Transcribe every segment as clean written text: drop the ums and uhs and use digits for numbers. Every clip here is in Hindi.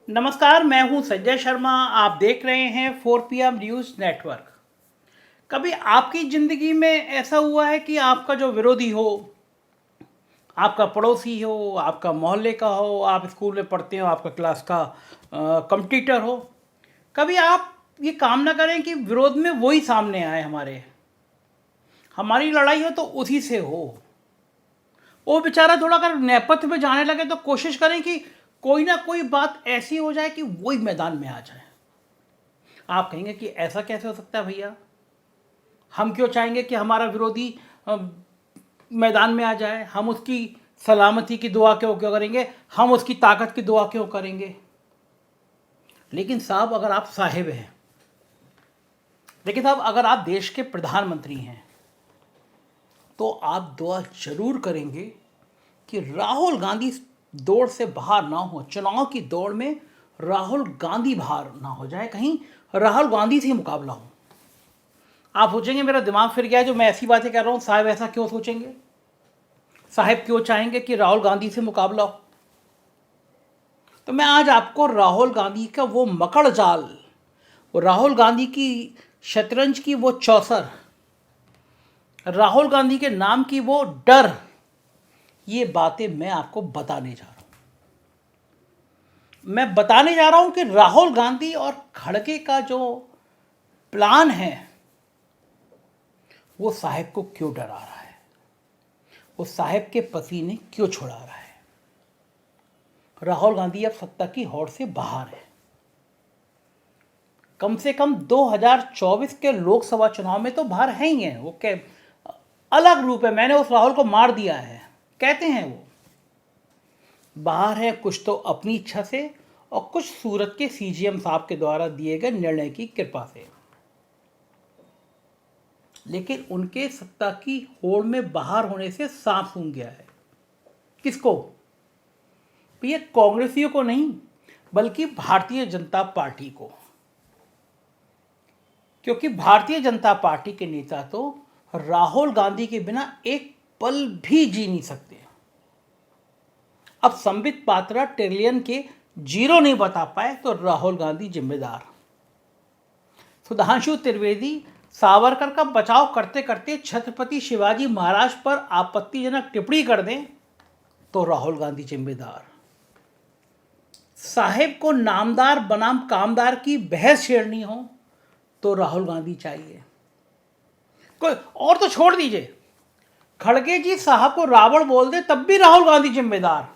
नमस्कार, मैं हूं संजय शर्मा। आप देख रहे हैं 4 PM न्यूज़ नेटवर्क। कभी आपकी ज़िंदगी में ऐसा हुआ है कि आपका जो विरोधी हो, आपका पड़ोसी हो, आपका मोहल्ले का हो, आप स्कूल में पढ़ते हो, आपका क्लास का कंपटीटर हो, कभी आप ये काम ना करें कि विरोध में वही सामने आए, हमारी लड़ाई हो तो उसी से हो। वो बेचारा थोड़ा अगर नेपथ्य में जाने लगे तो कोशिश करें कि कोई ना कोई बात ऐसी हो जाए कि वही मैदान में आ जाए। आप कहेंगे कि ऐसा कैसे हो सकता है भैया? हम क्यों चाहेंगे कि हमारा विरोधी मैदान में आ जाए? हम उसकी सलामती की दुआ क्यों करेंगे? हम उसकी ताकत की दुआ क्यों करेंगे? लेकिन साहब, अगर आप साहिब हैं, लेकिन साहब अगर आप देश के प्रधानमंत्री हैं, तो आप दुआ जरूर करेंगे कि राहुल गांधी दौड़ से बाहर ना हो, चुनाव की दौड़ में राहुल गांधी बाहर ना हो जाए, कहीं राहुल गांधी से मुकाबला हो। आप सोचेंगे मेरा दिमाग फिर गया जो मैं ऐसी बातें कर रहा हूँ। साहब ऐसा क्यों सोचेंगे? साहब क्यों चाहेंगे कि राहुल गांधी से मुकाबला हो? तो मैं आज आपको राहुल गांधी का वो मकड़ जाल, वो राहुल गांधी की शतरंज की वो चौसर, राहुल गांधी के नाम की वो डर, ये बातें मैं आपको बताने जा रहा हूँ। मैं बताने जा रहा हूँ कि राहुल गांधी और खड़गे का जो प्लान है वो साहब को क्यों डरा रहा है, वो साहब के पसीने क्यों छुड़ा रहा है। राहुल गांधी अब सत्ता की होड़ से बाहर है। कम से कम 2024 के लोकसभा चुनाव में तो बाहर है ही है। वो क्या अलग रूप है, मैंने उस राहुल को मार दिया है कहते हैं, वो बाहर है कुछ तो अपनी इच्छा से और कुछ सूरत के CGM साहब के द्वारा दिए गए निर्णय की कृपा से। लेकिन उनके सत्ता की होड़ में बाहर होने से सांप सूंघ गया है। किसको? ये कांग्रेसियों को नहीं, बल्कि भारतीय जनता पार्टी को। क्योंकि भारतीय जनता पार्टी के नेता तो राहुल गांधी के बिना एक पल भी जी नहीं सकते। अब संबित पात्रा ट्रिलियन के जीरो नहीं बता पाए तो राहुल गांधी जिम्मेदार। सुधांशु त्रिवेदी सावरकर का बचाव करते करते छत्रपति शिवाजी महाराज पर आपत्तिजनक टिप्पणी कर दें तो राहुल गांधी जिम्मेदार। साहेब को नामदार बनाम कामदार की बहस छेड़नी हो तो राहुल गांधी चाहिए। कोई और तो छोड़ दीजिए, खड़गे जी साहब को रावण बोल दे तब भी राहुल गांधी जिम्मेदार।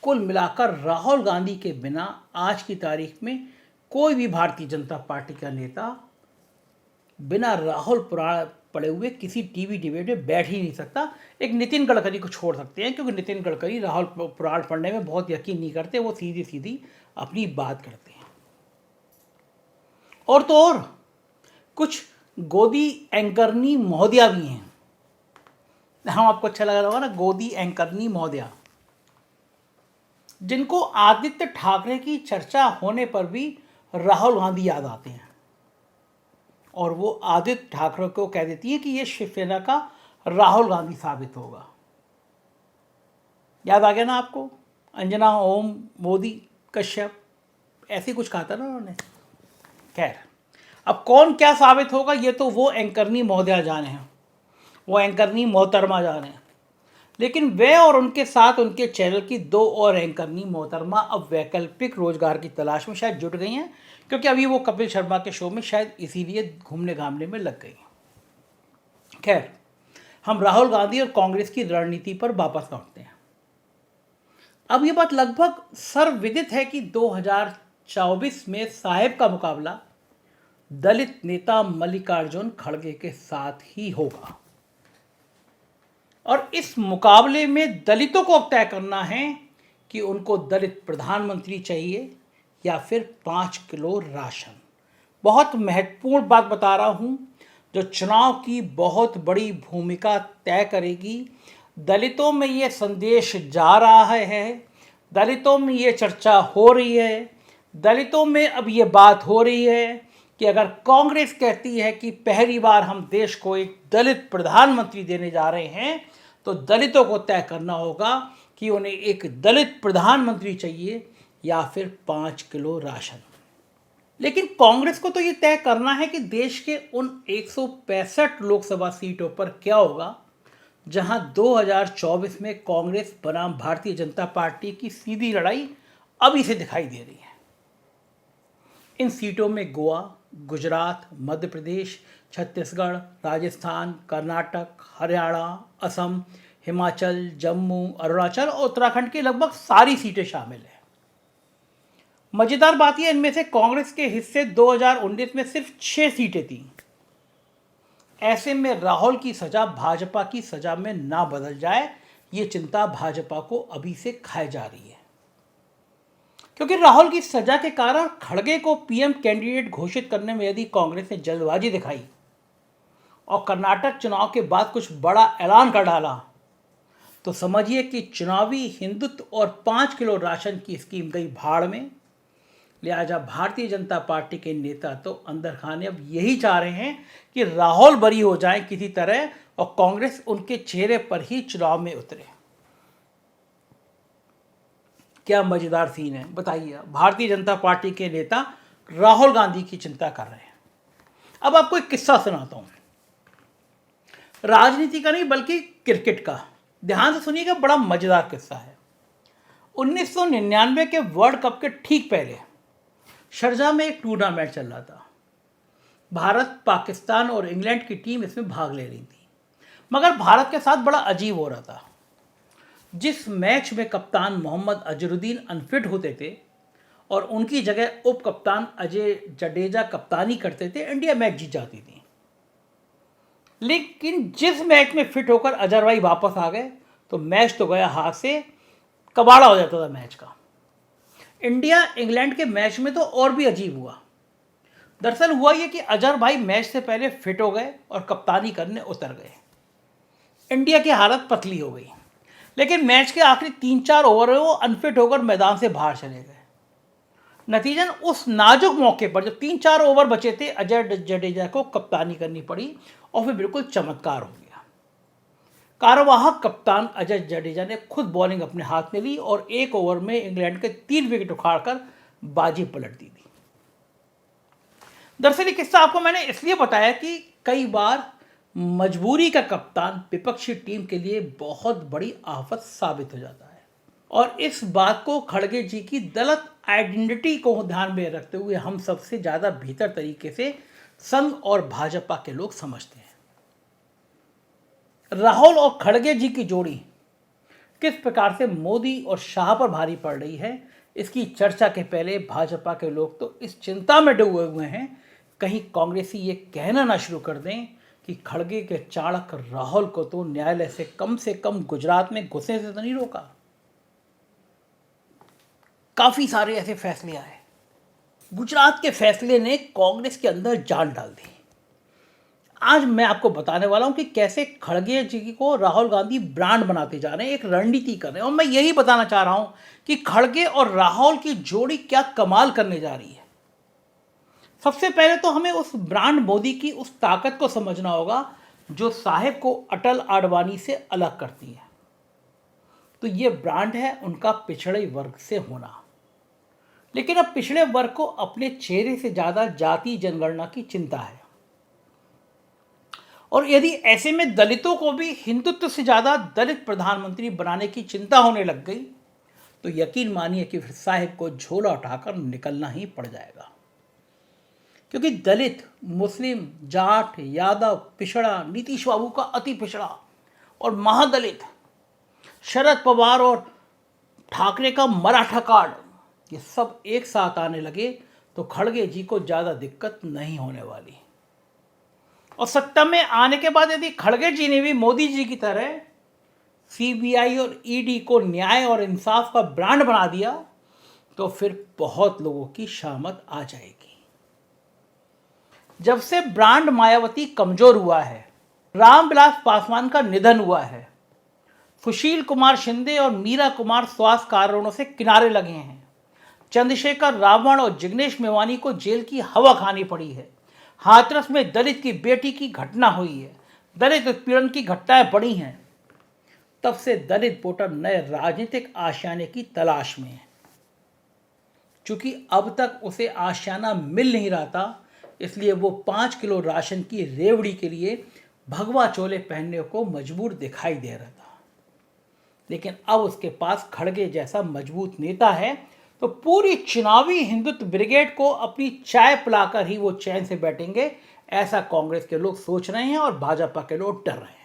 कुल मिलाकर राहुल गांधी के बिना आज की तारीख में कोई भी भारतीय जनता पार्टी का नेता बिना राहुल पड़े हुए किसी टीवी डिबेट में बैठ ही नहीं सकता। एक नितिन गडकरी को छोड़ सकते हैं, क्योंकि नितिन गडकरी राहुल पुराण पढ़ने में बहुत यकीन नहीं करते, वो सीधी सीधी अपनी बात करते हैं। और तो और कुछ गोदी एंकरनी महोदया भी हैं। हम आपको अच्छा लग रहा होगा ना, गोदी एंकरनी महोदया, जिनको आदित्य ठाकरे की चर्चा होने पर भी राहुल गांधी याद आते हैं और वो आदित्य ठाकरे को कह देती है कि ये शिवसेना का राहुल गांधी साबित होगा। याद आ गया ना आपको? अंजना ओम मोदी कश्यप, ऐसे कुछ कहा था ना उन्होंने। खैर, अब कौन क्या साबित होगा ये तो वो एंकरनी महोदया जाने हैं, वो एंकरनी मोहतरमा जाने। लेकिन वे और उनके साथ उनके चैनल की 2 और एंकरनी मोहतरमा अब वैकल्पिक रोजगार की तलाश में शायद जुट गई हैं, क्योंकि अभी वो कपिल शर्मा के शो में शायद इसीलिए घूमने घामने में लग गई हैं। खैर, हम राहुल गांधी और कांग्रेस की रणनीति पर वापस लौटते हैं। अब ये बात लगभग सर्वविदित है कि 2024 में साहेब का मुकाबला दलित नेता मल्लिकार्जुन खड़गे के साथ ही होगा। और इस मुकाबले में दलितों को अब तय करना है कि उनको दलित प्रधानमंत्री चाहिए या फिर 5 किलो राशन। बहुत महत्वपूर्ण बात बता रहा हूं, जो चुनाव की बहुत बड़ी भूमिका तय करेगी। दलितों में ये संदेश जा रहा है, दलितों में ये चर्चा हो रही है, दलितों में अब ये बात हो रही है कि अगर कांग्रेस कहती है कि पहली बार हम देश को एक दलित प्रधानमंत्री देने जा रहे हैं, तो दलितों को तय करना होगा कि उन्हें एक दलित प्रधानमंत्री चाहिए या फिर 5 किलो राशन। लेकिन कांग्रेस को तो ये तय करना है कि देश के उन 165 लोकसभा सीटों पर क्या होगा जहां 2024 में कांग्रेस बनाम भारतीय जनता पार्टी की सीधी लड़ाई अभी से दिखाई दे रही है। इन सीटों में गोवा, गुजरात, मध्य प्रदेश, छत्तीसगढ़, राजस्थान, कर्नाटक, हरियाणा, असम, हिमाचल, जम्मू, अरुणाचल और उत्तराखंड की लगभग सारी सीटें शामिल हैं। मजेदार बात यह, इनमें से कांग्रेस के हिस्से 2019 में सिर्फ 6 सीटें थीं। ऐसे में राहुल की सजा भाजपा की सजा में ना बदल जाए, ये चिंता भाजपा को अभी से खाई जा रही है। क्योंकि राहुल की सजा के कारण खड़गे को पीएम कैंडिडेट घोषित करने में यदि कांग्रेस ने जल्दबाजी दिखाई और कर्नाटक चुनाव के बाद कुछ बड़ा ऐलान कर डाला, तो समझिए कि चुनावी हिंदुत्व और 5 किलो राशन की स्कीम गई भाड़ में। लिहाजा भारतीय जनता पार्टी के नेता तो अंदर खाने अब यही चाह रहे हैं कि राहुल बरी हो जाए किसी तरह और कांग्रेस उनके चेहरे पर ही चुनाव में उतरे। क्या मजेदार सीन है, बताइए। भारतीय जनता पार्टी के नेता राहुल गांधी की चिंता कर रहे हैं। अब आपको एक किस्सा सुनाता हूं, राजनीति का नहीं बल्कि क्रिकेट का। ध्यान से सुनिएगा, बड़ा मजेदार किस्सा है। 1999 के वर्ल्ड कप के ठीक पहले शारजाह में एक टूर्नामेंट चल रहा था। भारत, पाकिस्तान और इंग्लैंड की टीम इसमें भाग ले रही थी, मगर भारत के साथ बड़ा अजीब हो रहा था। जिस मैच में कप्तान मोहम्मद अजहरुद्दीन अनफिट होते थे और उनकी जगह उप कप्तान अजय जडेजा कप्तानी करते थे, इंडिया मैच जीत जाती थी। लेकिन जिस मैच में फिट होकर अजहर भाई वापस आ गए तो मैच तो गया हाथ से, कबाड़ा हो जाता था मैच का। इंडिया इंग्लैंड के मैच में तो और भी अजीब हुआ। दरअसल हुआ यह कि अजहर भाई मैच से पहले फिट हो गए और कप्तानी करने उतर गए। इंडिया की हालत पतली हो गई, लेकिन मैच के आखिरी 3-4 ओवर में वो अनफिट होकर मैदान से बाहर चले गए। नतीजन उस नाजुक मौके पर जब 3-4 ओवर बचे थे, अजय जडेजा को कप्तानी करनी पड़ी और फिर बिल्कुल चमत्कार हो गया। कार्यवाहक कप्तान अजय जडेजा ने खुद बॉलिंग अपने हाथ में ली और 1 ओवर में इंग्लैंड के 3 विकेट उखाड़कर बाजी पलट दी थी। दरअसल ये किस्सा आपको मैंने इसलिए बताया कि कई बार मजबूरी का कप्तान विपक्षी टीम के लिए बहुत बड़ी आफत साबित हो जाता है। और इस बात को खड़गे जी की दलित आइडेंटिटी को ध्यान में रखते हुए हम सबसे ज़्यादा बेहतर तरीके से संघ और भाजपा के लोग समझते हैं। राहुल और खड़गे जी की जोड़ी किस प्रकार से मोदी और शाह पर भारी पड़ रही है, इसकी चर्चा के पहले भाजपा के लोग तो इस चिंता में डूबे हुए हैं कहीं कांग्रेसी ये कहना ना शुरू कर दें कि खड़गे के चाणक राहुल को तो न्यायालय से कम गुजरात में घुसने से तो नहीं रोका। काफी सारे ऐसे फैसले आए। गुजरात के फैसले ने कांग्रेस के अंदर जान डाल दी। आज मैं आपको बताने वाला हूं कि कैसे खड़गे जी को राहुल गांधी ब्रांड बनाते जा रहे हैं, एक रणनीति कर रहे हैं। और मैं यही बताना चाह रहा हूं कि खड़गे और राहुल की जोड़ी क्या कमाल करने जा रही है। सबसे पहले तो हमें उस ब्रांड मोदी की उस ताकत को समझना होगा जो साहिब को अटल आडवाणी से अलग करती है। तो ये ब्रांड है उनका पिछड़े वर्ग से होना। लेकिन अब पिछड़े वर्ग को अपने चेहरे से ज्यादा जाति जनगणना की चिंता है। और यदि ऐसे में दलितों को भी हिंदुत्व से ज्यादा दलित प्रधानमंत्री बनाने की चिंता होने लग गई तो यकीन मानिए कि फिर साहिब को झोला उठाकर निकलना ही पड़ जाएगा। क्योंकि दलित, मुस्लिम, जाट, यादव, पिछड़ा, नीतीश बाबू का अति पिछड़ा और महादलित, शरद पवार और ठाकरे का मराठा कार्ड, ये सब एक साथ आने लगे तो खड़गे जी को ज़्यादा दिक्कत नहीं होने वाली। और सत्ता में आने के बाद यदि खड़गे जी ने भी मोदी जी की तरह सीबीआई और ईडी को न्याय और इंसाफ का ब्रांड बना दिया तो फिर बहुत लोगों की शामत आ जाएगी। जब से ब्रांड मायावती कमजोर हुआ है, रामविलास पासवान का निधन हुआ है, सुशील कुमार शिंदे और मीरा कुमार स्वास्थ्य कारणों से किनारे लगे हैं, चंद्रशेखर रावण और जिग्नेश मेवानी को जेल की हवा खानी पड़ी है, हाथरस में दलित की बेटी की घटना हुई है, दलित उत्पीड़न की घटनाएं बढ़ी हैं, तब से दलित वोटर नए राजनीतिक आशियाने की तलाश में है। चूंकि अब तक उसे आशियाना मिल नहीं रहा था, इसलिए वो 5 किलो राशन की रेवड़ी के लिए भगवा चोले पहनने को मजबूर दिखाई दे रहा था। लेकिन अब उसके पास खड़गे जैसा मजबूत नेता है, तो पूरी चुनावी हिंदुत्व ब्रिगेड को अपनी चाय पिलाकर ही वो चैन से बैठेंगे, ऐसा कांग्रेस के लोग सोच रहे हैं और भाजपा के लोग डर रहे हैं।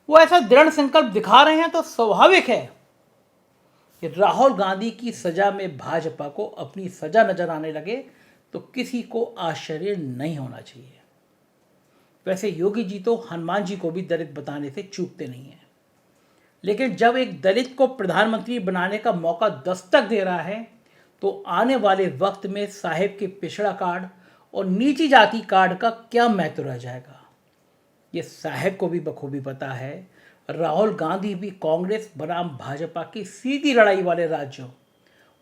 वो ऐसा दृढ़ संकल्प दिखा रहे हैं तो स्वाभाविक है कि राहुल गांधी की सजा में भाजपा को अपनी सजा नजर आने लगे तो किसी को आश्चर्य नहीं होना चाहिए। वैसे योगी जी तो हनुमान जी को भी दलित बताने से चूकते नहीं हैं, लेकिन जब एक दलित को प्रधानमंत्री बनाने का मौका दस्तक दे रहा है तो आने वाले वक्त में साहेब के पिछड़ा कार्ड और नीची जाति कार्ड का क्या महत्व रह जाएगा, ये साहेब को भी बखूबी पता है। राहुल गांधी भी कांग्रेस बनाम भाजपा की सीधी लड़ाई वाले राज्यों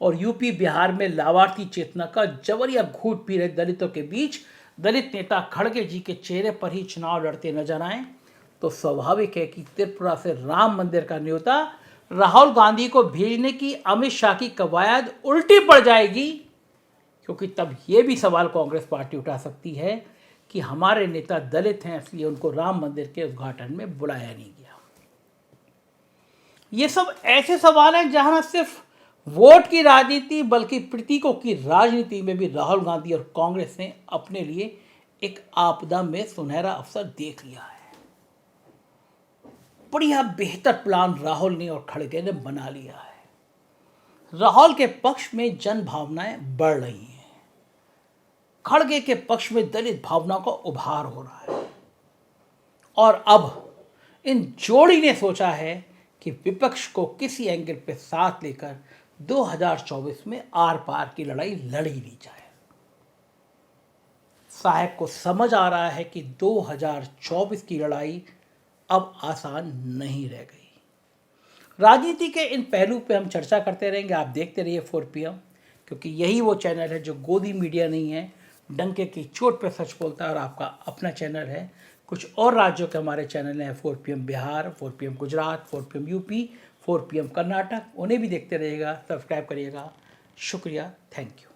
और यूपी बिहार में लाभार्थी चेतना का जबरिया घूट पी रहे दलितों के बीच दलित नेता खड़गे जी के चेहरे पर ही चुनाव लड़ते नजर आए तो स्वाभाविक है कि त्रिपुरा से राम मंदिर का न्योता राहुल गांधी को भेजने की अमित शाह की कवायद उल्टी पड़ जाएगी, क्योंकि तब ये भी सवाल कांग्रेस पार्टी उठा सकती है कि हमारे नेता दलित हैं, इसलिए उनको राम मंदिर के उद्घाटन में बुलाया नहीं गया। ये सब ऐसे सवाल हैं जहां न सिर्फ वोट की राजनीति बल्कि प्रतीकों की राजनीति में भी राहुल गांधी और कांग्रेस ने अपने लिए एक आपदा में सुनहरा अवसर देख लिया है। बढ़िया बेहतर प्लान राहुल ने और खड़गे ने बना लिया है। राहुल के पक्ष में जन भावनाएं बढ़ रही हैं, खड़गे के पक्ष में दलित भावनाओं का उभार हो रहा है और अब इन जोड़ी ने सोचा है कि विपक्ष को किसी एंगल पे साथ लेकर 2024 में आर पार की लड़ाई लड़ी ली जाए। साहब को समझ आ रहा है कि 2024 की लड़ाई अब आसान नहीं रह गई। राजनीति के इन पहलू पे हम चर्चा करते रहेंगे। आप देखते रहिए 4 PM, क्योंकि यही वो चैनल है जो गोदी मीडिया नहीं है, डंके की चोट पे सच बोलता है और आपका अपना चैनल है। कुछ और राज्यों के हमारे चैनल हैं, 4 PM Bihar, 4 PM Gujarat, 4 PM UP, 4 PM Karnataka, उन्हें भी देखते रहिएगा, सब्सक्राइब करिएगा। शुक्रिया, थैंक यू।